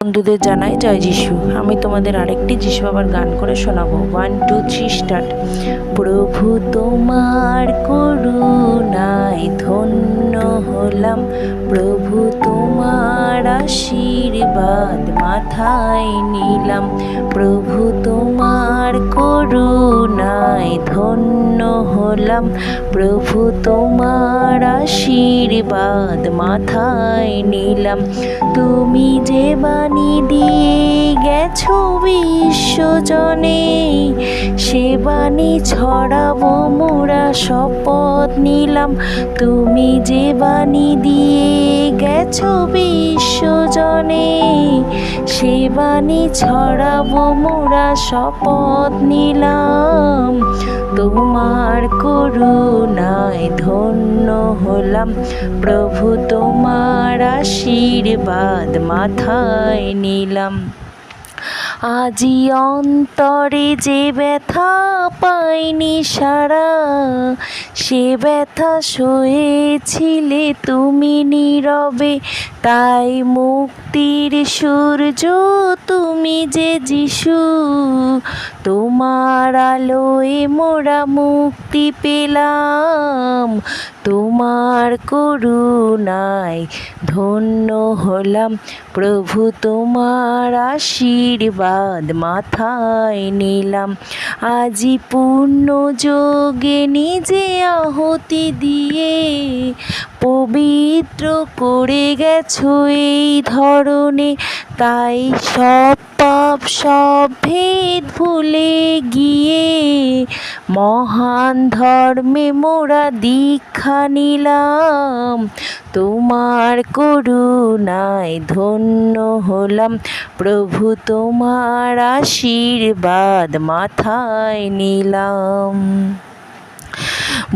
বন্ধুদের জানাই জয় যিশু। আমি তোমাদের আরেকটি যিশু বাবার গান করে শোনাবো। 1 2 3 স্টার্ট। প্রভু তোমার করুণায় ধন্য হলাম, প্রভু তোমার আশীর্বাদ মাথায় নিলাম, প্রভু তোমার করুণায় ধন্য হলাম, প্রভু তোমার আশীর্বাদ মাথায় নিলাম। তুমি যে বাণী দিয়ে গেছো বিশ্বজনে, সে বাণী ছড়াবো মোরা শপথ নিলাম। তুমি যে বাণী দিয়ে গেছো বিশ্বজনে, সে বাণী ছড়াবো মোরা শপথ নিলাম। তোমার করুণায় ধন্য হলাম, প্রভু তোমার আশীর্বাদ মাথায় নিলাম। আজি অন্তরে যে ব্যথা পাইনি সারা, সে ব্যথা সয়েছিলে তুমি নীরবে। তাই মুক্তির সূর্য তুমি যে যিশু, তোমার আলোয় মোরা মুক্তি পেলাম। তোমার করুণায় ধন্য হলাম, প্রভু তোমার আশীর্বাদ মাথায় নিলাম। আজি পূর্ণ যোগে নিজে আহুতি দিয়ে পবিত্র করে গেছো এই ধরনে। তাই সব পাপ সব ভেদ ভুলে গিয়ে মহান ধর্মে মোরা দীক্ষা নিলাম। তোমার করুণায় ধন্য হলাম, প্রভু তোমার আশীর্বাদ মাথায় নিলাম।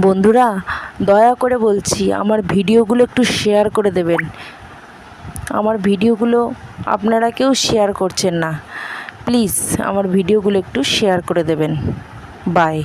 বন্ধুরা, দয়া করে বলছি আমার ভিডিওগুলো একটু শেয়ার করে দেবেন। আমার ভিডিওগুলো আপনারা কেউ শেয়ার করছেন না, প্লিজ আমার ভিডিওগুলো একটু শেয়ার করে দেবেন। বাই।